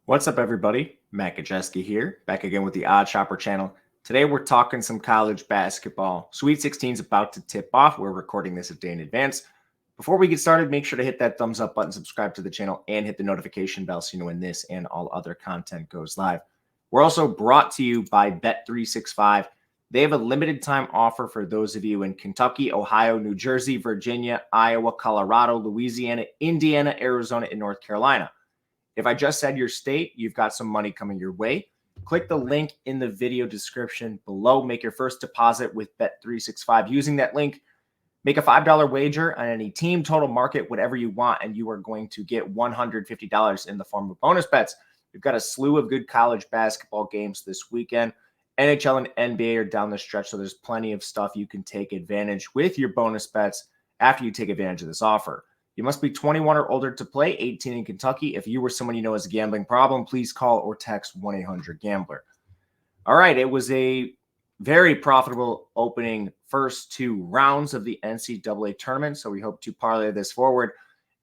What's up, everybody? Matt Gajewski here, back again with the Odd Shopper channel. Today, we're talking some college basketball. Sweet 16 is about to tip off. We're recording this a day in advance. Before we get started, make sure to hit that thumbs up button, subscribe to the channel, and hit the notification bell so you know when this and all other content goes live. We're also brought to you by Bet365. They have a limited time offer for those of you in Kentucky, Ohio, New Jersey, Virginia, Iowa, Colorado, Louisiana, Indiana, Arizona, and North Carolina. If I just said your state, you've got some money coming your way. Click the link in the video description below. Make your first deposit with Bet365 using that link. Make a $5 wager on any team, total market, whatever you want, and you are going to get $150 in the form of bonus bets. We've got a slew of good college basketball games this weekend. NHL and NBA are down the stretch, so there's plenty of stuff you can take advantage with your bonus bets after you take advantage of this offer. You must be 21 or older to play, 18 in Kentucky. If you or someone you know has a gambling problem, please call or text 1-800-GAMBLER. All right, it was a very profitable opening first two rounds of the NCAA tournament, so we hope to parlay this forward.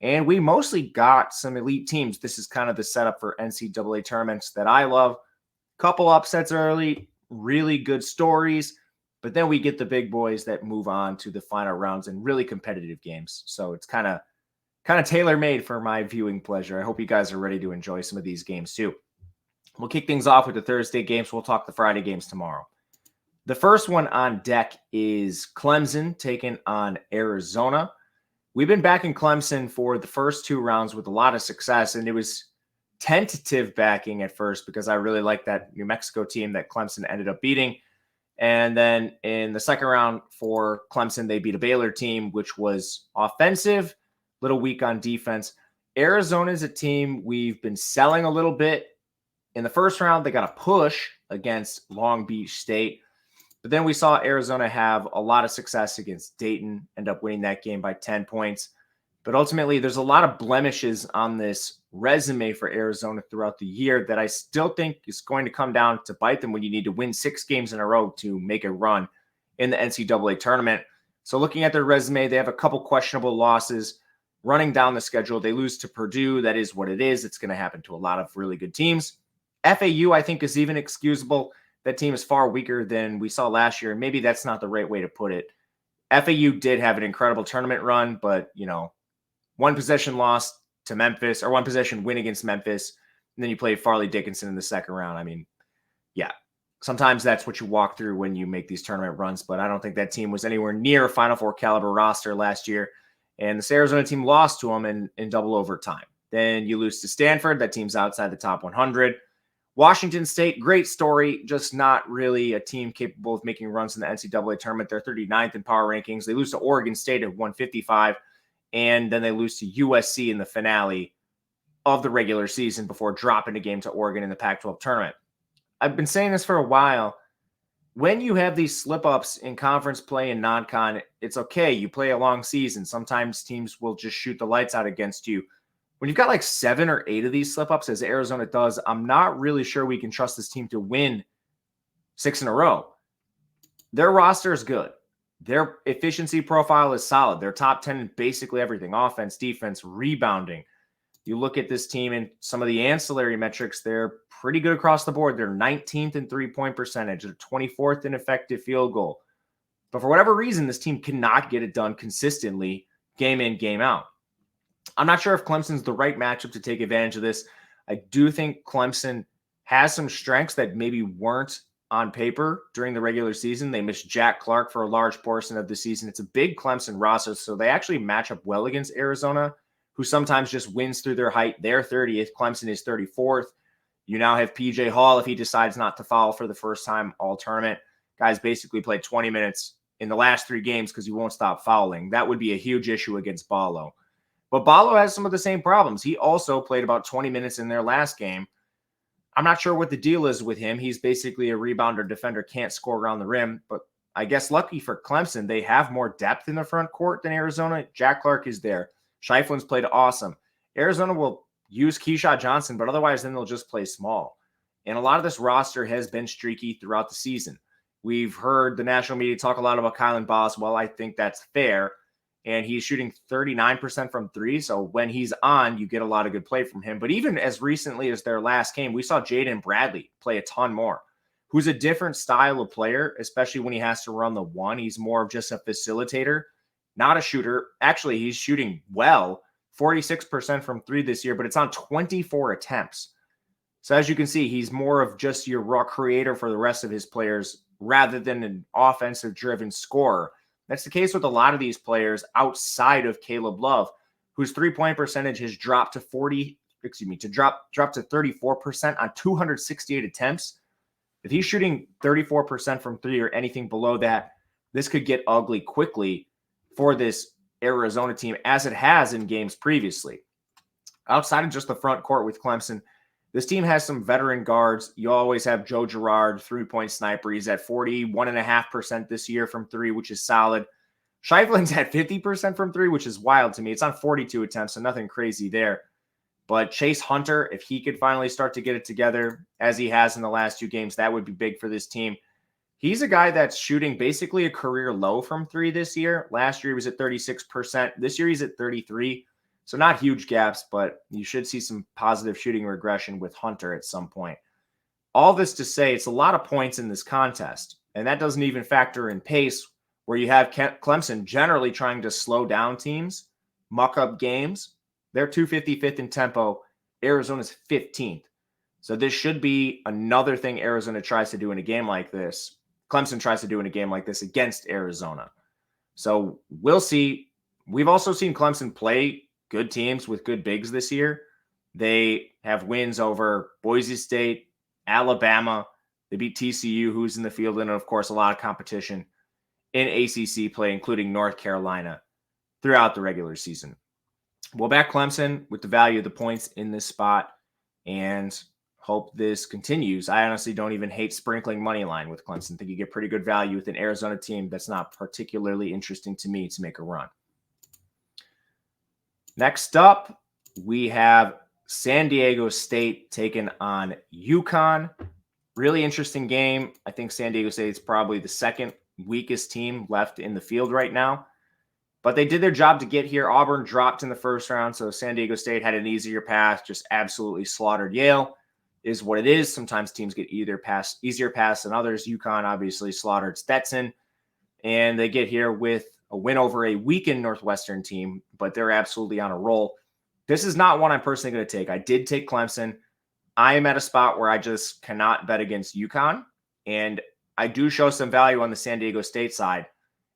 And we mostly got some elite teams. This is kind of the setup for NCAA tournaments that I love. Couple upsets early, really good stories, but then we get the big boys that move on to the final rounds and really competitive games. So it's kind of tailor-made for my viewing pleasure. I hope you guys are ready to enjoy some of these games too. We'll kick things off with the Thursday games. We'll talk the Friday games tomorrow. The first one on deck is Clemson taking on Arizona. We've been backing Clemson for the first two rounds with a lot of success, and it was tentative backing at first because I really like that New Mexico team that Clemson ended up beating. And then in the second round for Clemson, they beat a Baylor team, which was offensive, little weak on defense. Arizona is a team we've been selling a little bit. In the first round, they got a push against Long Beach State. But then we saw Arizona have a lot of success against Dayton, end up winning that game by 10 points. But ultimately, there's a lot of blemishes on this resume for Arizona throughout the year that I still think is going to come down to bite them when you need to win 6 games in a row to make a run in the NCAA tournament. So looking at their resume, they have a couple questionable losses. Running down the schedule, they lose to Purdue. That is what it is. It's going to happen to a lot of really good teams. FAU, I think, is even excusable. That team is far weaker than we saw last year. Maybe that's not the right way to put it. FAU did have an incredible tournament run, but, one possession loss to Memphis, or one possession win against Memphis, and then you play Farley Dickinson in the second round. I mean, yeah, sometimes that's what you walk through when you make these tournament runs, but I don't think that team was anywhere near a Final Four caliber roster last year. And this Arizona team lost to them in double overtime. Then you lose to Stanford. That team's outside the top 100. Washington State, great story, just not really a team capable of making runs in the NCAA tournament. They're 39th in power rankings. They lose to Oregon State at 155, and then they lose to USC in the finale of the regular season before dropping a game to Oregon in the Pac-12 tournament. I've been saying this for a while. When you have these slip-ups in conference play and non-con, it's okay. You play a long season. Sometimes teams will just shoot the lights out against you. When you've got like 7 or 8 of these slip-ups, as Arizona does, I'm not really sure we can trust this team to win 6 in a row. Their roster is good. Their efficiency profile is solid. They're top 10 in basically everything: offense, defense, rebounding. You look at this team and some of the ancillary metrics, they're pretty good across the board. They're 19th in three-point percentage. They're 24th in effective field goal. But for whatever reason, this team cannot get it done consistently, game in, game out. I'm not sure if Clemson's the right matchup to take advantage of this. I do think Clemson has some strengths that maybe weren't on paper during the regular season. They missed Jack Clark for a large portion of the season. It's a big Clemson roster, so they actually match up well against Arizona, who sometimes just wins through their height. They're 30th. Clemson is 34th. You now have PJ Hall, if he decides not to foul for the first time all tournament. Guys basically played 20 minutes in the last 3 games because he won't stop fouling. That would be a huge issue against Ballo. But Ballo has some of the same problems. He also played about 20 minutes in their last game. I'm not sure what the deal is with him. He's basically a rebounder defender, can't score around the rim. But I guess lucky for Clemson, they have more depth in the front court than Arizona. Jack Clark is there. Shiflin's played awesome. Arizona will use Keyshawn Johnson, but otherwise then they'll just play small. And a lot of this roster has been streaky throughout the season. We've heard the national media talk a lot about Kylan Boswell. I think that's fair. and he's shooting 39% from three. So when he's on, you get a lot of good play from him. But even as recently as their last game, we saw Jaden Bradley play a ton more, who's a different style of player, especially when he has to run the one. He's more of just a facilitator, not a shooter. Actually, he's shooting well, 46% from three this year, but it's on 24 attempts. So as you can see, he's more of just your raw creator for the rest of his players rather than an offensive-driven scorer. That's the case with a lot of these players outside of Caleb Love, whose three-point percentage has dropped to 34% on 268 attempts. If he's shooting 34% from three or anything below that, this could get ugly quickly for this Arizona team, as it has in games previously. Outside of just the front court with Clemson, this team has some veteran guards. You always have Joe Girard, three-point sniper. He's at 41.5% this year from three, which is solid. Scheifele's at 50% from three, which is wild to me. It's on 42 attempts, so nothing crazy there. But Chase Hunter, if he could finally start to get it together, as he has in the last two games, that would be big for this team. He's a guy that's shooting basically a career low from three this year. Last year he was at 36%. This year he's at 33%. So not huge gaps, but you should see some positive shooting regression with Hunter at some point. All this to say, it's a lot of points in this contest, and that doesn't even factor in pace, where you have Clemson generally trying to slow down teams, muck up games. They're 255th in tempo. Arizona's 15th. So this should be another thing Arizona tries to do in a game like this. Clemson tries to do in a game like this against Arizona. So we'll see. We've also seen Clemson play good teams with good bigs this year. They have wins over Boise State, Alabama. They beat TCU, who's in the field, and of course a lot of competition in ACC play, including North Carolina, throughout the regular season. We'll back Clemson with the value of the points in this spot and hope this continues. I honestly don't even hate sprinkling money line with Clemson. I think you get pretty good value with an Arizona team that's not particularly interesting to me to make a run. Next up, we have San Diego State taking on UConn. Really interesting game. I think San Diego State is probably the second weakest team left in the field right now. But they did their job to get here. Auburn dropped in the first round, so San Diego State had an easier path, just absolutely slaughtered Yale, is what it is. Sometimes teams get easier pass than others. UConn obviously slaughtered Stetson, and they get here with a win over a weakened Northwestern team, but they're absolutely on a roll. This is not one I'm personally going to take. I did take Clemson. I am at a spot where I just cannot bet against UConn, and I do show some value on the San Diego State side.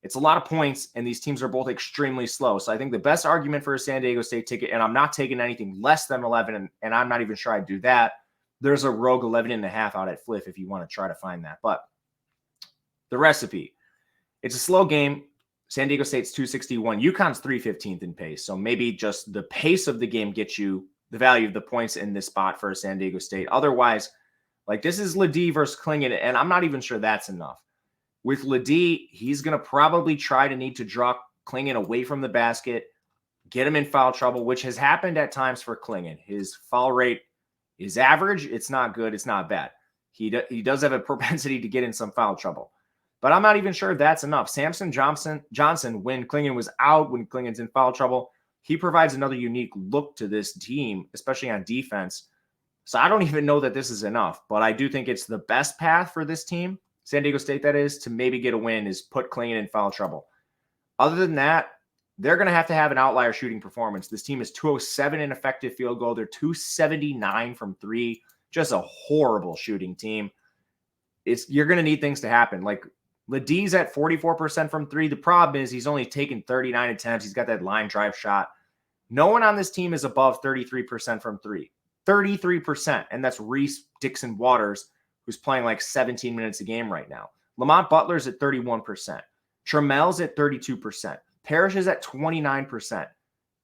It's a lot of points, and these teams are both extremely slow. So I think the best argument for a San Diego State ticket, and I'm not taking anything less than 11, and I'm not even sure I'd do that. There's a rogue 11.5 out at Fliff if you want to try to find that. But the recipe, it's a slow game. San Diego State's 261. UConn's 315th in pace. So maybe just the pace of the game gets you the value of the points in this spot for San Diego State. Otherwise, like this is Ledee versus Klingon, and I'm not even sure that's enough. With Ledee, he's going to probably try to need to draw Klingon away from the basket, get him in foul trouble, which has happened at times for Klingon. His foul rate is average. It's not good. It's not bad. He does have a propensity to get in some foul trouble. But I'm not even sure that's enough. Samson Johnson, when Klingon was out, when Klingon's in foul trouble, he provides another unique look to this team, especially on defense. So I don't even know that this is enough, but I do think it's the best path for this team, San Diego State that is, to maybe get a win, is put Klingon in foul trouble. Other than that, they're going to have an outlier shooting performance. This team is 207 in effective field goal. They're 279 from three. Just a horrible shooting team. You're going to need things to happen. Like Ledee's at 44% from three. The problem is he's only taken 39 attempts. He's got that line drive shot. No one on this team is above 33% from three. 33%. And that's Reese Dixon Waters, who's playing like 17 minutes a game right now. Lamont Butler's at 31%. Tramel's at 32%. Parrish is at 29%.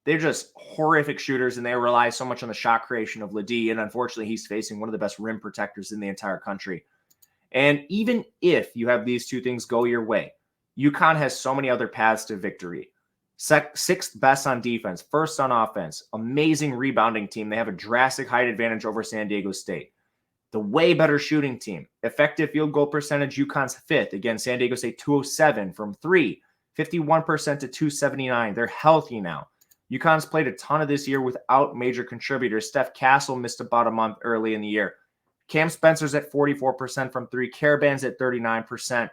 They're just horrific shooters, and they rely so much on the shot creation of Ledee. And unfortunately, he's facing one of the best rim protectors in the entire country. And even if you have these two things go your way, UConn has so many other paths to victory. Sixth best on defense, first on offense, amazing rebounding team. They have a drastic height advantage over San Diego State. The way better shooting team. Effective field goal percentage, UConn's fifth. Again, San Diego State 207 from three. 51% to 279. They're healthy now. UConn's played a ton of this year without major contributors. Steph Castle missed about a month early in the year. Cam Spencer's at 44% from three. Caravan's at 39%.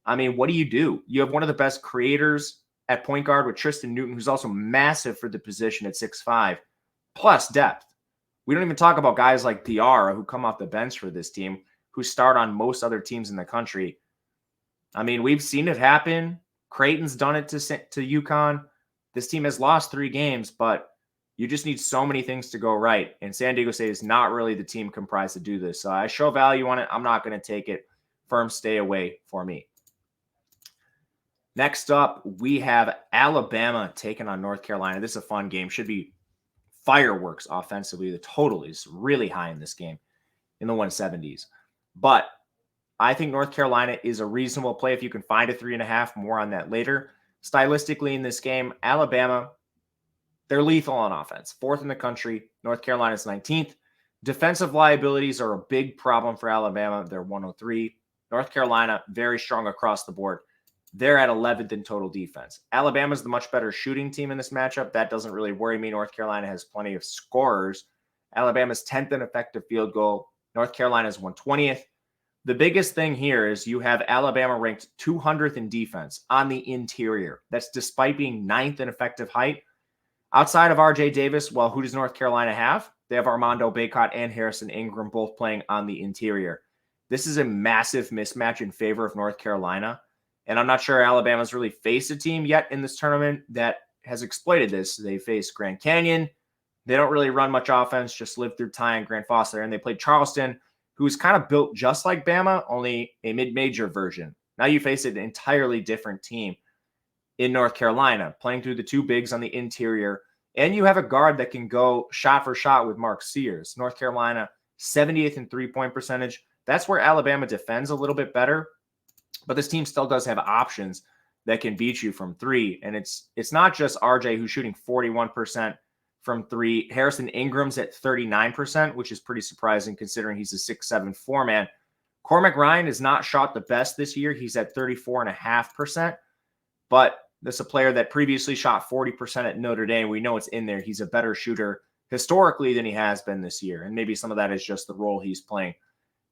I mean, what do? You have one of the best creators at point guard with Tristan Newton, who's also massive for the position at 6'5", plus depth. We don't even talk about guys like Diarra, who come off the bench for this team, who start on most other teams in the country. I mean, we've seen it happen. Creighton's done it to UConn. This team has lost 3 games, but you just need so many things to go right. And San Diego State is not really the team comprised to do this. So I show value on it. I'm not going to take it. Firm stay away for me. Next up, we have Alabama taking on North Carolina. This is a fun game. Should be fireworks offensively. The total is really high in this game, in the 170s. But I think North Carolina is a reasonable play if you can find a 3.5. More on that later. Stylistically in this game, Alabama, they're lethal on offense. 4th in the country. North Carolina's 19th. Defensive liabilities are a big problem for Alabama. They're 103. North Carolina, very strong across the board. They're at 11th in total defense. Alabama's the much better shooting team in this matchup. That doesn't really worry me. North Carolina has plenty of scorers. Alabama's 10th in effective field goal. North Carolina's 120th. The biggest thing here is you have Alabama ranked 200th in defense on the interior. That's despite being 9th in effective height. Outside of R.J. Davis, well, who does North Carolina have? They have Armando Bacot and Harrison Ingram both playing on the interior. This is a massive mismatch in favor of North Carolina. And I'm not sure Alabama's really faced a team yet in this tournament that has exploited this. They faced Grand Canyon. They don't really run much offense, just live through Ty and Grant Foster. And they played Charleston, who's kind of built just like Bama, only a mid-major version. Now you face an entirely different team in North Carolina, playing through the 2 bigs on the interior. And you have a guard that can go shot for shot with Mark Sears. North Carolina, 70th in three-point percentage. That's where Alabama defends a little bit better. But this team still does have options that can beat you from 3. And it's not just RJ who's shooting 41% from 3. Harrison Ingram's at 39%, which is pretty surprising considering he's a 6'7" 4-man. Cormac Ryan has not shot the best this year. He's at 34.5%. But this is a player that previously shot 40% at Notre Dame. We know it's in there. He's a better shooter historically than he has been this year. And maybe some of that is just the role he's playing.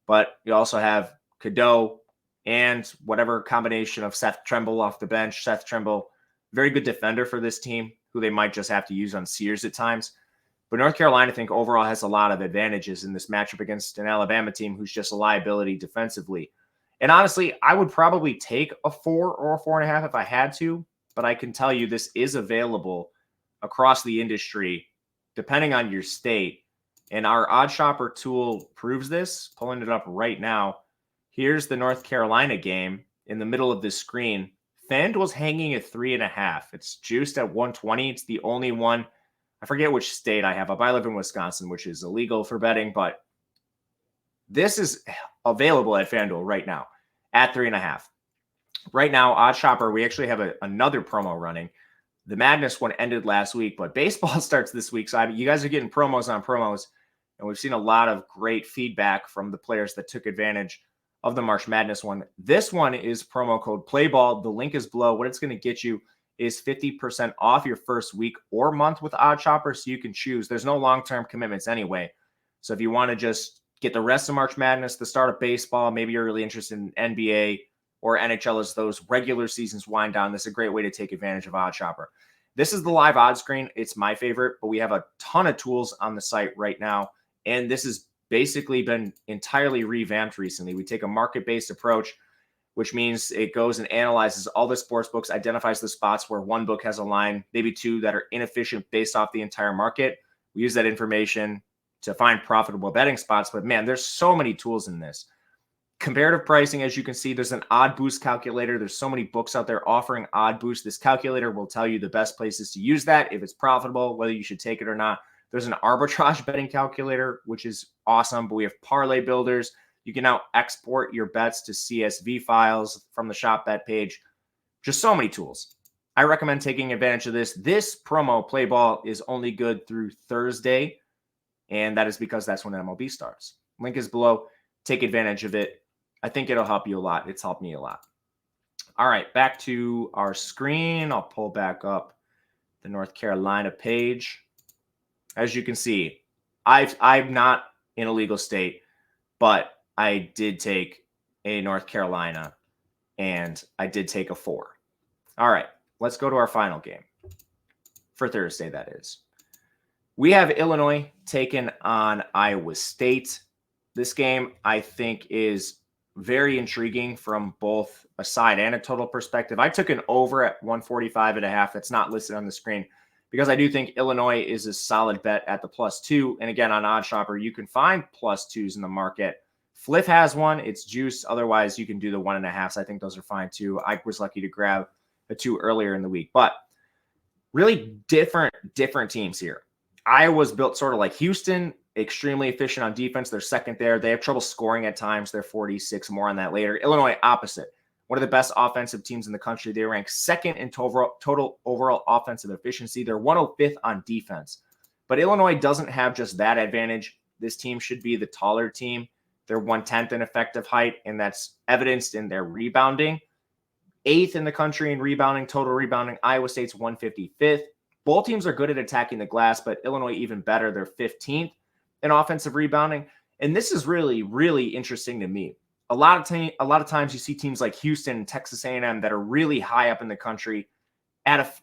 But you also have Cadeau, and whatever combination of Seth Trimble off the bench. Seth Trimble, very good defender for this team, who they might just have to use on Sears at times. But North Carolina, I think, overall has a lot of advantages in this matchup against an Alabama team who's just a liability defensively. And honestly, I would probably take a 4 or a 4.5 if I had to, but I can tell you this is available across the industry, depending on your state. And our Odd Shopper tool proves this, pulling it up right now. Here's the North Carolina game in the middle of this screen. FanDuel's hanging at 3.5. It's juiced at 120. It's the only one. I forget which state I have up. I live in Wisconsin, which is illegal for betting, but this is available at FanDuel right now at 3.5. Right now, Odd Shopper, we actually have another promo running. The Madness one ended last week, but baseball starts this week. So you guys are getting promos on promos, and we've seen a lot of great feedback from the players that took advantage of the March Madness one. This one is promo code PLAYBALL. The link is below. What it's going to get you is 50% off your first week or month with Odd Shopper, so you can choose. There's no long-term commitments anyway. So if you want to just get the rest of March Madness, the start of baseball, maybe you're really interested in NBA or NHL as those regular seasons wind down, this is a great way to take advantage of Odd Shopper. This is the live odds screen. It's my favorite, but we have a ton of tools on the site right now, and this is basically been entirely revamped recently. We take a market-based approach, which means it goes and analyzes all the sports books, identifies the spots where one book has a line, maybe 2 that are inefficient based off the entire market. We use that information to find profitable betting spots. But man, there's so many tools in this. Comparative pricing, as you can see, there's an odd boost calculator. There's so many books out there offering odd boost. This calculator will tell you the best places to use that, if it's profitable, whether you should take it or not. There's an arbitrage betting calculator, which is awesome, but we have parlay builders. You can now export your bets to CSV files from the shop bet page. Just so many tools. I recommend taking advantage of this. This promo play ball is only good through Thursday, and that is because that's when MLB starts. Link is below. Take advantage of it. I think it'll help you a lot. It's helped me a lot. All right, back to our screen. I'll pull back up the North Carolina page. As you can see, I'm not in a legal state, but I did take a North Carolina, and I did take a 4. All right, let's go to our final game for Thursday, that is. We have Illinois taking on Iowa State. This game, I think, is very intriguing from both a side and a total perspective. I took an over at 145.5. That's not listed on the screen because I do think Illinois is a solid bet at the +2. And again, on OddsShopper, you can find +2s in the market. Fliff has one. It's juice. Otherwise, you can do the 1.5s. I think those are fine too. I was lucky to grab a 2 earlier in the week. But really different teams here. Iowa's built sort of like Houston, extremely efficient on defense. They're second there. They have trouble scoring at times. They're 46. More on that later. Illinois, opposite. One of the best offensive teams in the country. They rank second in total overall offensive efficiency. They're 105th on defense. But Illinois doesn't have just that advantage. This team should be the taller team. They're 1/10 in effective height, and that's evidenced in their rebounding. 8th in the country in rebounding, total rebounding. Iowa State's 155th. Both teams are good at attacking the glass, but Illinois even better. They're 15th in offensive rebounding. And this is really, really interesting to me. A lot of times you see teams like Houston and Texas A&M that are really high up in the country at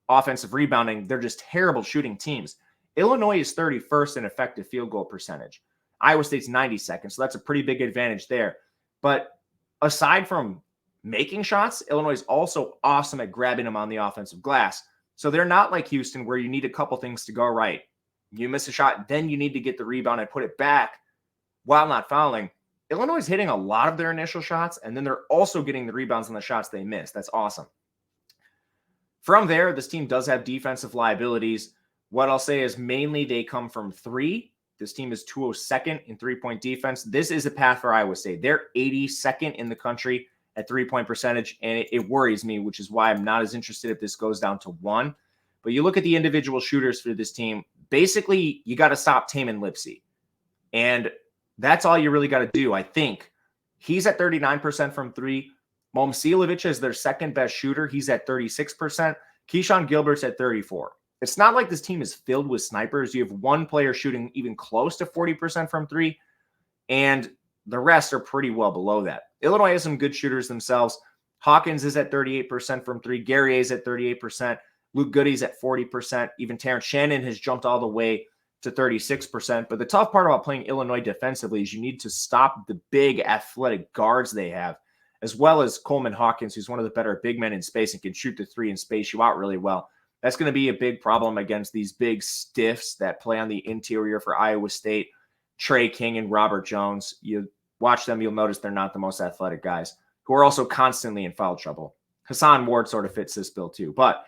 offensive rebounding. They're just terrible shooting teams. Illinois is 31st in effective field goal percentage. Iowa State's 92nd, so that's a pretty big advantage there. But aside from making shots, Illinois is also awesome at grabbing them on the offensive glass. So they're not like Houston where you need a couple things to go right. You miss a shot, then you need to get the rebound and put it back while not fouling. Illinois is hitting a lot of their initial shots, and then they're also getting the rebounds on the shots they miss. That's awesome. From there, this team does have defensive liabilities. What I'll say is mainly they come from 3. This team is 202nd in three-point defense. This is a path for Iowa State. They're 82nd in the country at three-point percentage, and it worries me, which is why I'm not as interested if this goes down to 1. But you look at the individual shooters for this team, basically you got to stop Tamin Lipsey. And that's all you really got to do, I think. He's at 39% from 3. Momcilovic is their second best shooter. He's at 36%. Keyshawn Gilbert's at 34%. It's not like this team is filled with snipers. You have one player shooting even close to 40% from 3, and the rest are pretty well below that. Illinois has some good shooters themselves. Hawkins is at 38% from 3. Gary is at 38%. Luke Goody's at 40%. Even Terrence Shannon has jumped all the way to 36%. But the tough part about playing Illinois defensively is you need to stop the big athletic guards they have, as well as Coleman Hawkins, who's one of the better big men in space and can shoot the 3 and space you out really well. That's going to be a big problem against these big stiffs that play on the interior for Iowa State, Trey King and Robert Jones. You watch them, you'll notice they're not the most athletic guys, who are also constantly in foul trouble. Hassan Ward sort of fits this bill too. But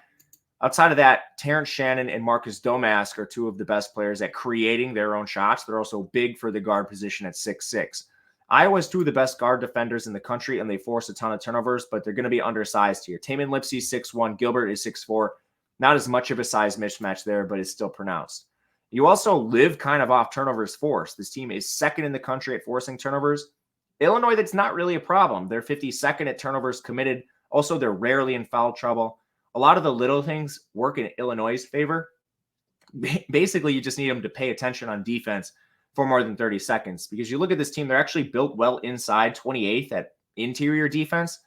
outside of that, Terrence Shannon and Marcus Domask are 2 of the best players at creating their own shots. They're also big for the guard position at 6'6". Iowa's 2 of the best guard defenders in the country, and they force a ton of turnovers, but they're going to be undersized here. Tamin Lipsey, 6'1". Gilbert is 6'4". Not as much of a size mismatch there, but it's still pronounced. You also live kind of off turnovers forced. This team is second in the country at forcing turnovers. Illinois, that's not really a problem. They're 52nd at turnovers committed. Also, they're rarely in foul trouble. A lot of the little things work in Illinois' favor. Basically, you just need them to pay attention on defense for more than 30 seconds. Because you look at this team, they're actually built well inside, 28th at interior defense.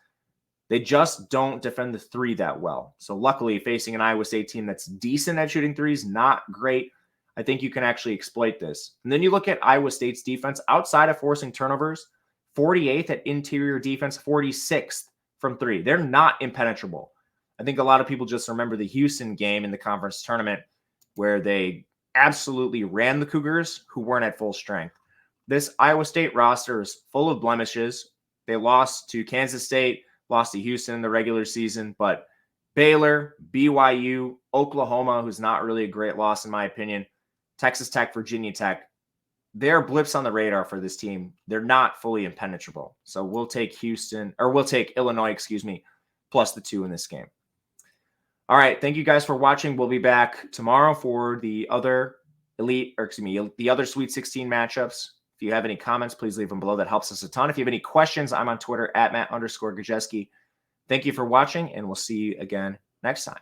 They just don't defend the 3 that well. So luckily, facing an Iowa State team that's decent at shooting 3s, not great, I think you can actually exploit this. And then you look at Iowa State's defense outside of forcing turnovers, 48th at interior defense, 46th from 3. They're not impenetrable. I think a lot of people just remember the Houston game in the conference tournament where they absolutely ran the Cougars, who weren't at full strength. This Iowa State roster is full of blemishes. They lost to Kansas State, lost to Houston in the regular season, but Baylor, BYU, Oklahoma, who's not really a great loss in my opinion, Texas Tech, Virginia Tech, they're blips on the radar for this team. They're not fully impenetrable. So we'll take Illinois, plus the 2 in this game. All right, thank you guys for watching. We'll be back tomorrow for the other the other Sweet 16 matchups. If you have any comments, please leave them below. That helps us a ton. If you have any questions, I'm on Twitter at Matt_Gajewski. Thank you for watching, and we'll see you again next time.